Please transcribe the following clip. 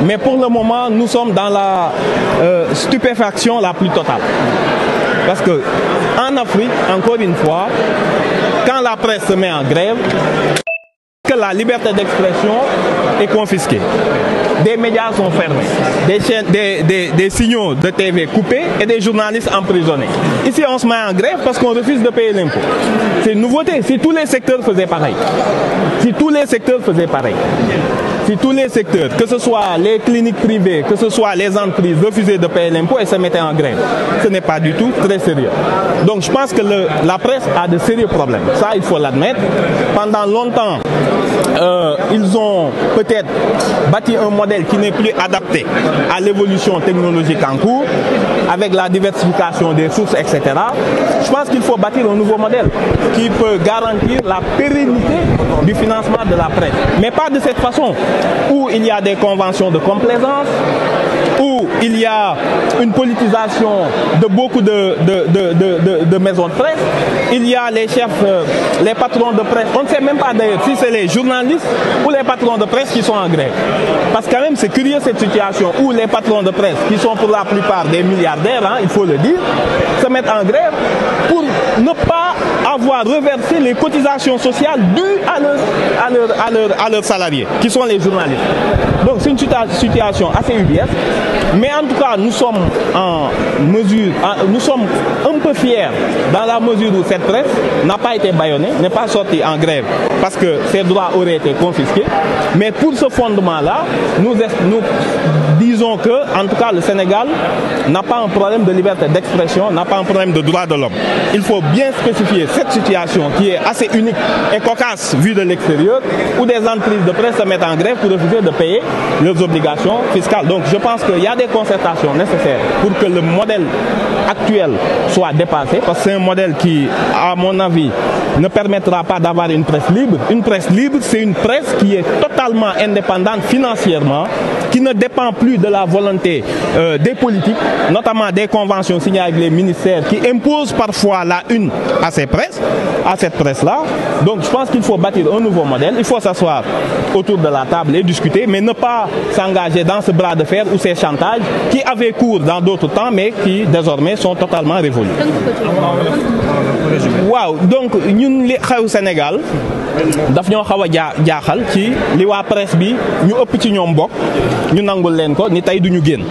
Mais pour le moment, nous sommes dans la stupéfaction la plus totale. Parce que en Afrique, encore une fois, quand la presse se met en grève, que la liberté d'expression est confisquée. Des médias sont fermés, des signaux de TV coupés et des journalistes emprisonnés. Ici, on se met en grève parce qu'on refuse de payer l'impôt. C'est une nouveauté. Si tous les secteurs faisaient pareil, si tous les secteurs faisaient pareil, si tous les secteurs, que ce soit les cliniques privées, que ce soit les entreprises, refusaient de payer l'impôt et se mettaient en grève, ce n'est pas du tout très sérieux. Donc je pense que la presse a de sérieux problèmes. Ça, il faut l'admettre. Pendant longtemps, ils ont peut-être bâti un modèle qui n'est plus adapté à l'évolution technologique en cours, avec la diversification des sources, etc. Je pense qu'il faut bâtir un nouveau modèle qui peut garantir la pérennité du financement de la presse. Mais pas de cette façon, où il y a des conventions de complaisance, où il y a une politisation de beaucoup de maisons de presse, il y a les chefs, les patrons de presse, on ne sait même pas d'ailleurs si c'est les journalistes ou les patrons de presse qui sont en grève. Parce que quand même c'est curieux cette situation où les patrons de presse, qui sont pour la plupart des milliardaires, hein, il faut le dire, se mettent en grève pour ne pas avoir reversé les cotisations sociales dues à leurs salariés, qui sont les journalistes. Donc c'est une situation assez ubuesque, mais en tout cas nous sommes en mesure, nous sommes un peu fiers dans la mesure où cette presse n'a pas été bâillonnée, n'est pas sortie en grève parce que ses droits auraient été confisqués. Mais pour ce fondement-là, nous disons que, en tout cas, le Sénégal n'a pas un problème de liberté d'expression, n'a pas un problème de droits de l'homme. Il faut bien spécifier cette situation qui est assez unique et cocasse vue de l'extérieur, où des entreprises de presse se mettent en grève pour refuser de payer leurs obligations fiscales. Donc je pense qu'il y a des concertations nécessaires pour que le modèle actuel soit dépassé, parce que c'est un modèle qui, à mon avis, ne permettra pas d'avoir une presse libre. Une presse libre, c'est une presse qui est totalement indépendante financièrement, qui ne dépend plus de la volonté des politiques, notamment des conventions signées avec les ministères qui imposent parfois la une à cette presse-là. Donc je pense qu'il faut bâtir un nouveau modèle, il faut s'asseoir autour de la table et discuter, mais ne pas s'engager dans ce bras de fer ou ces chantages qui avaient cours dans d'autres temps, mais qui désormais sont totalement révolus. Waaw, donc ñun li xew Sénégal daf ñoo xaw a jaaxal ci li waa presse bi ñu ëpp ci ñoom bokk ñu nangul leen ko ni tey duñu génn.